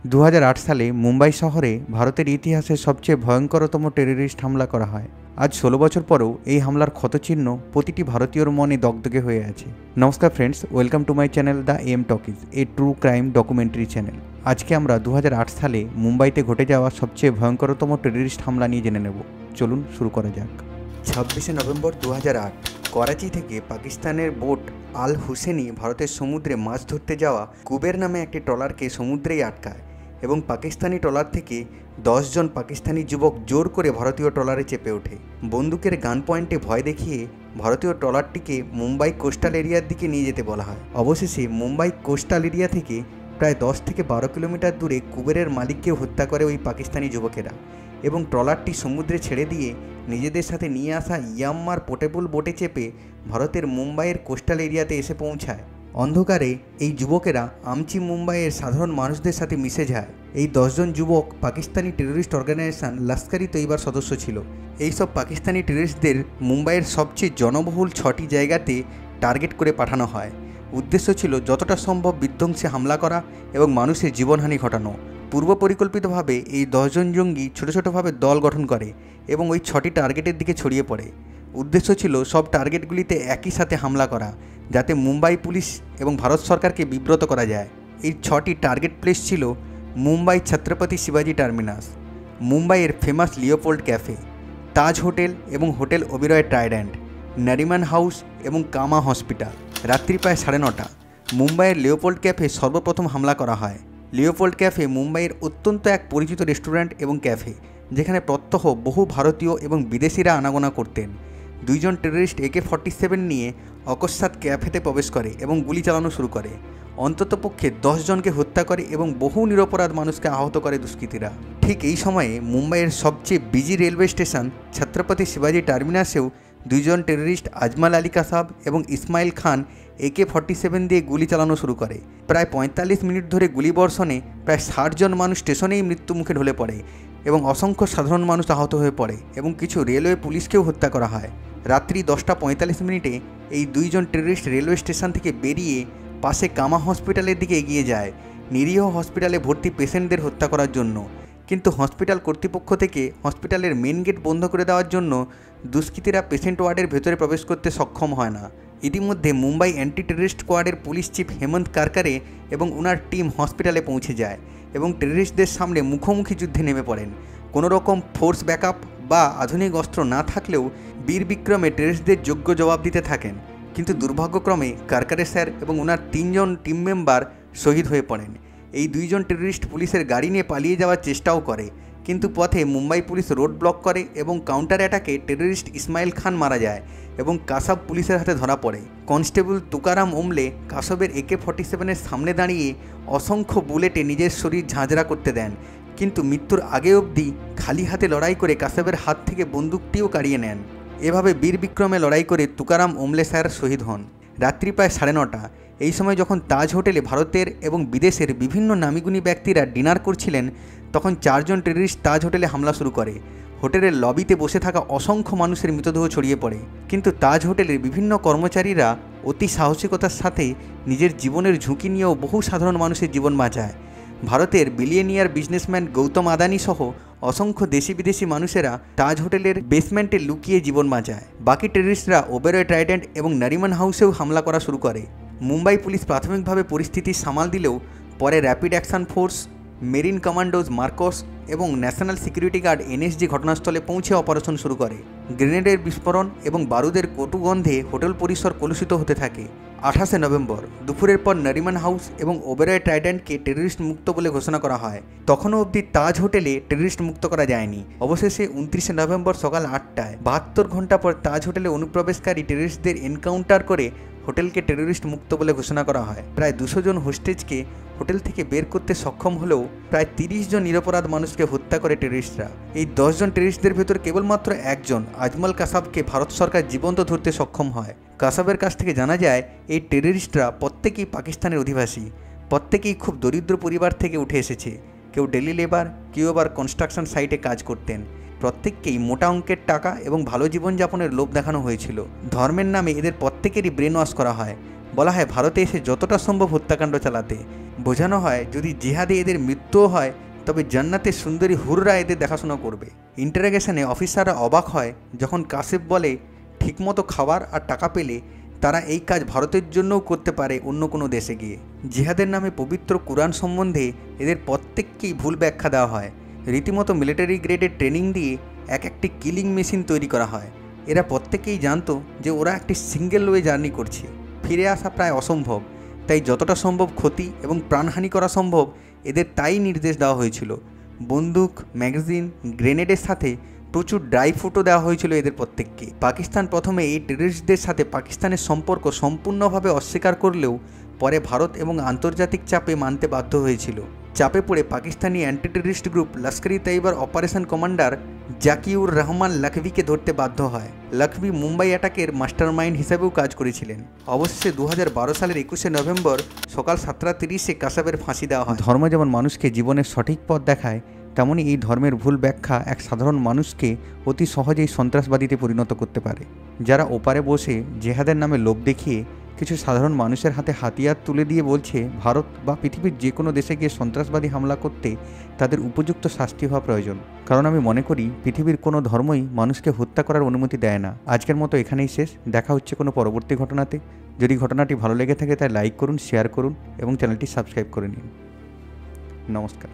2008 সালে মুম্বাই শহরে ভারতের ইতিহাসের সবচেয়ে ভয়ঙ্করতম টেররিস্ট হামলা করা হয়। আজ 16 বছর পরেও এই হামলার ক্ষতচিহ্ন প্রতিটি ভারতীয়র মনে দগদগে হয়ে আছে। নমস্কার friends, welcome to my channel the M talkies, a true crime documentary channel. আজকে আমরা 2008 সালে মুম্বাইতে ঘটে যাওয়া সবচেয়ে ভয়ঙ্করতম টেররিস্ট হামলা নিয়ে জেনে নেব। চলুন শুরু করা যাক। 26শে নভেম্বর 2008 করাচি থেকে পাকিস্তানের বোট আল হুসেনি ভারতের সমুদ্রে মাছ ধরতে যাওয়া কুবের নামে একটি ট্রলারকে সমুদ্রেই আটকায় এবং পাকিস্তানি ট্রলার থেকে 10 জন পাকিস্তানি যুবক জোর করে ভারতীয় ট্রলারে চেপে ওঠে। বন্দুকের গান পয়েন্টে ভয় দেখিয়ে ভারতীয় ট্রলারটিকে মুম্বাই কোস্টাল এরিয়ার দিকে নিয়ে যেতে বলা হয়। অবশেষে মুম্বাই কোস্টাল এরিয়া থেকে প্রায় 10 থেকে 12 কিলোমিটার দূরে কুবেরের মালিককেও হত্যা করে ওই পাকিস্তানি যুবকেরা এবং ট্রলারটি সমুদ্রে ছেড়ে দিয়ে নিজেদের সাথে নিয়ে আসা ইয়াম্মার পোর্টেবল বোটে চেপে ভারতের মুম্বাইয়ের কোস্টাল এরিয়াতে এসে পৌঁছায়। অন্ধকারে এই যুবকেরা আমচি মুম্বাইয়ের সাধারণ মানুষদের সাথে মিশে যায়। এই 10 জন যুবক পাকিস্তানি টেররিস্ট অর্গানাইজেশন লস্কর-ই তৈবার সদস্য ছিল। এইসব পাকিস্তানি টেররিস্টদের মুম্বাইয়ের সবচেয়ে জনবহুল 6টি জায়গাতে টার্গেট করে পাঠানো হয়। উদ্দেশ্য ছিল যতটা সম্ভব বিধ্বংসী হামলা করা এবং মানুষের জীবনহানি ঘটানো। পূর্ব পরিকল্পিতভাবে এই 10 জন জঙ্গি ছোট ছোটোভাবে দল গঠন করে এবং ওই 6টি টার্গেটের দিকে ছড়িয়ে পড়ে। উদ্দেশ্য ছিল সব টার্গেটগুলিতে একই সাথে হামলা করা, যাতে মুম্বাই পুলিশ এবং ভারত সরকারকে বিব্রত করা যায়। এই 6টি টার্গেট প্লেস ছিল মুম্বাই ছত্রপতি শিবাজি টার্মিনাস, মুম্বাইয়ের ফেমাস লিওপোল্ড ক্যাফে, তাজ হোটেল এবং hotel Oberoi Trident, Nariman house এবং কামা হসপিটাল। রাত্রি প্রায় 9:30 মুম্বাইয়ের লিওপোল্ড ক্যাফে সর্বপ্রথম হামলা করা হয়। লিওপোল্ড ক্যাফে মুম্বাইয়ের অত্যন্ত এক পরিচিত রেস্টুরেন্ট এবং ক্যাফে, যেখানে প্রত্যহ বহু ভারতীয় এবং বিদেশিরা আনাগোনা করতেন। 2 জন টেররিস্ট AK-47 নিয়ে অকস্মাৎ ক্যাফেতে প্রবেশ করে এবং গুলি চালানো শুরু করে। অন্ততপক্ষে 10 জনকে হত্যা করে এবং বহু নিরপরাধ মানুষকে আহত করে দুষ্কৃতীরা। ঠিক এই সময়ে মুম্বাইয়ের সবচেয়ে বিজি রেলওয়ে স্টেশন ছত্রপতি শিবাজি টার্মিনাসেও 2 জন টেররিস্ট আজমাল আলী কাসাব এবং ইসমাইল খান AK-47 দিয়ে গুলি চালানো শুরু করে। প্রায় 45 মিনিট ধরে গুলিবর্ষণে প্রায় 60 জন মানুষ স্টেশনেই মৃত্যুমুখে ঢলে পড়ে এবং অসংখ্য সাধারণ মানুষ আহত হয়ে পড়ে এবং কিছু রেলওয়ে পুলিশকেও হত্যা করা হয়। রাত্রি 10:45 এই 2 জন টেররিস্ট রেলওয়ে স্টেশন থেকে বেরিয়ে পাশে কামা হসপিটালের দিকে এগিয়ে যায় নিরীহ হসপিটালে ভর্তি পেশেন্টদের হত্যা করার জন্য। কিন্তু হসপিটাল কর্তৃপক্ষ থেকে হসপিটালের মেন গেট বন্ধ করে দেওয়ার জন্য দুষ্কৃতীরা পেশেন্ট ওয়ার্ডের ভেতরে প্রবেশ করতে সক্ষম হয় না। ইতিমধ্যে মুম্বাই অ্যান্টি টেররিস্ট স্কোয়াডের পুলিশ চিফ হেমন্ত কারকারে এবং ওনার টিম হসপিটালে পৌঁছে যায় এবং টেররিস্টদের সামনে মুখোমুখি যুদ্ধে নেমে পড়েন। কোনো রকম ফোর্স ব্যাকআপ বা আধুনিক অস্ত্র না থাকলেও বীর বিক্রমে টেররিস্টদের যোগ্য জবাব দিতে থাকেন। কিন্তু দুর্ভাগ্যক্রমে কারকারে স্যার এবং ওনার 3 জন টিম মেম্বার শহীদ হয়ে পড়েন। এই 2 জন টেররিস্ট পুলিশের গাড়ি নিয়ে পালিয়ে যাওয়ার চেষ্টাও করে, কিন্তু পথে মুম্বাই পুলিশ রোড ব্লক করে এবং কাউন্টার অ্যাটাকে টেররিস্ট ইসমাইল খান মারা যায় এবং কাসাব পুলিশের হাতে ধরা পড়ে। কনস্টেবল তুকারাম ওমলে কাসাবের AK-47 সামনে দাঁড়িয়ে অসংখ্য বুলেটে নিজের শরীর ঝাঁঝরা করতে দেন, কিন্তু মৃত্যুর আগে অবধি খালি হাতে লড়াই করে কাসাবের হাত থেকে বন্দুকটিও কাড়িয়ে নেন। এভাবে বীর বিক্রমে লড়াই করে তুকারাম ওমলে স্যার শহীদ হন। রাত্রি প্রায় 9:30 এই সময় যখন তাজ হোটেলে ভারতের এবং বিদেশের বিভিন্ন নামিগুণী ব্যক্তিরা ডিনার করছিলেন, তখন 4 জন টেররিস্ট তাজ হোটেলে হামলা শুরু করে। হোটেলের লবিতে বসে থাকা অসংখ্য মানুষের মৃতদেহ ছড়িয়ে পড়ে, কিন্তু তাজ হোটেলের বিভিন্ন কর্মচারীরা অতি সাহসিকতার সাথে নিজের জীবনের ঝুঁকি নিয়েও বহু সাধারণ মানুষের জীবন বাঁচায়। ভারতের বিলিয়নিয়ার বিজনেসম্যান গৌতম আদানি সহ অসংখ্য দেশি বিদেশি মানুষেরা তাজ হোটেলের বেসমেন্টে লুকিয়ে জীবন বাঁচায়। বাকি টেররিস্টরা ওবেরয় ট্রাইডেন্ট এবং নারিমান হাউসেও হামলা করা শুরু করে। মুম্বাই পুলিশ প্রাথমিকভাবে পরিস্থিতি সামাল দিলেও পরে rapid action force, marine commandos marks এবং ন্যাশনাল সিকিউরিটি গার্ড NSG ঘটনাস্থলে পৌঁছে অপারেশন শুরু করে। গ্রেনেডের বিস্ফোরণ এবং বারুদের কটু গন্ধে হোটেল পরিসর কলুষিত হতে থাকে। 28শে নভেম্বর দুপুরের পর নারিমান হাউস এবং ওবেরয় ট্রাইডেন্টকে টেররিস্ট মুক্ত বলে ঘোষণা করা হয়। তখনও অবধি তাজ হোটেলে টেররিস্ট মুক্ত করা যায়নি। অবশেষে 29শে নভেম্বর সকাল 8টায় 72 ঘন্টা পর তাজ হোটেলে অনুপ্রবেশকারী টেররিস্টদের এনকাউন্টার করে হোটেলকে টেররিস্ট মুক্ত বলে ঘোষণা করা হয়। প্রায় 200 জন হোস্টেজকে হোটেল থেকে বের করতে সক্ষম হলেও প্রায় 30 জন নিরপরাধ মানুষকে হত্যা করে টেররিস্টরা। এই 10 জন টেররিস্টদের ভেতর কেবলমাত্র একজন আজমাল কাসাবকে ভারত সরকার জীবন্ত ধরতে সক্ষম হয়। কাসাবের কাছ থেকে জানা যায় এই টেররিস্টরা প্রত্যেকেই পাকিস্তানের অধিবাসী, প্রত্যেকেই খুব দরিদ্র পরিবার থেকে উঠে এসেছে। কেউ ডেলি লেবার, কেউ আবার কনস্ট্রাকশন সাইটে কাজ করতেন। প্রত্যেককেই মোটা অঙ্কের টাকা এবং ভালো জীবনযাপনের লোভ দেখানো হয়েছিল। ধর্মের নামে এদের প্রত্যেকেরই ব্রেন ওয়াশ করা হয়। বলা হয় ভারতে এসে যতটা সম্ভব হত্যাকাণ্ড চালাতে, বোঝানো হয় যদি জিহাদে এদের মৃত্যুও হয় তবে জান্নাতের সুন্দরী হুররা এদের দেখাশোনা করবে। ইন্টারোগেশনে অফিসাররা অবাক হয় যখন কাসেব বলে ঠিকমতো খাবার আর টাকা পেলে তারা এই কাজ ভারতের জন্যও করতে পারে অন্য কোনো দেশে গিয়ে। জিহাদের নামে পবিত্র কুরআন সম্বন্ধে এদের প্রত্যেককেই ভুল ব্যাখ্যা দেওয়া হয়। রীতিমতো মিলিটারি গ্রেডের ট্রেনিং দিয়ে একটি কিলিং মেশিন তৈরি করা হয়। এরা প্রত্যেকেই জানতো যে ওরা একটি সিঙ্গেল ওয়ে জার্নি করছে, ফিরে আসা প্রায় অসম্ভব। তাই যতটা সম্ভব ক্ষতি এবং প্রাণহানি করা সম্ভব এদের তাই নির্দেশ দেওয়া হয়েছিল। বন্দুক, ম্যাগাজিন, গ্রেনেডের সাথে প্রচুর ড্রাই ফ্রুটও দেওয়া হয়েছিল এদের প্রত্যেককে। পাকিস্তান প্রথমে এই টেররিস্টদের সাথে পাকিস্তানের সম্পর্ক সম্পূর্ণভাবে অস্বীকার করলেও পরে ভারত এবং আন্তর্জাতিক চাপে মানতে বাধ্য হয়েছিল। চাপে পড়ে Pakistani anti terrorist group Lashkar e তৈয়বার অপারেশন কমান্ডার জাকিউর রহমান লখভিকে ধরতে বাধ্য হয়। লখভি মুম্বাই অ্যাটাকের মাস্টারমাইন্ড হিসেবেও কাজ করেছিলেন। অবশেষে 2012 সালের 21শে নভেম্বর সকাল 7:30-এ কাসাবের ফাঁসি দেওয়া হয়। ধর্ম যেমন মানুষকে জীবনের সঠিক পথ দেখায়, তেমনই এই ধর্মের ভুল ব্যাখ্যা এক সাধারণ মানুষকে অতি সহজেই সন্ত্রাসবাদীতে পরিণত করতে পারে। যারা ওপারে বসে জেহাদের নামে লোভ দেখিয়ে কিছু সাধারণ মানুষের হাতে হাতিয়ার তুলে দিয়ে বলছে ভারত বা পৃথিবীর যে কোনো দেশে গিয়ে সন্ত্রাসবাদী হামলা করতে তাদের উপযুক্ত শাস্তি হওয়া প্রয়োজন। কারণ আমি মনে করি পৃথিবীর কোনো ধর্মই মানুষকে হত্যা করার অনুমতি দেয় না। আজকের মতো এখানেই শেষ। দেখা হচ্ছে কোনো পরবর্তী ঘটনাতে। যদি ঘটনাটি ভালো লেগে থাকে তাই লাইক করুন, শেয়ার করুন এবং চ্যানেলটি সাবস্ক্রাইব করে নিন। নমস্কার।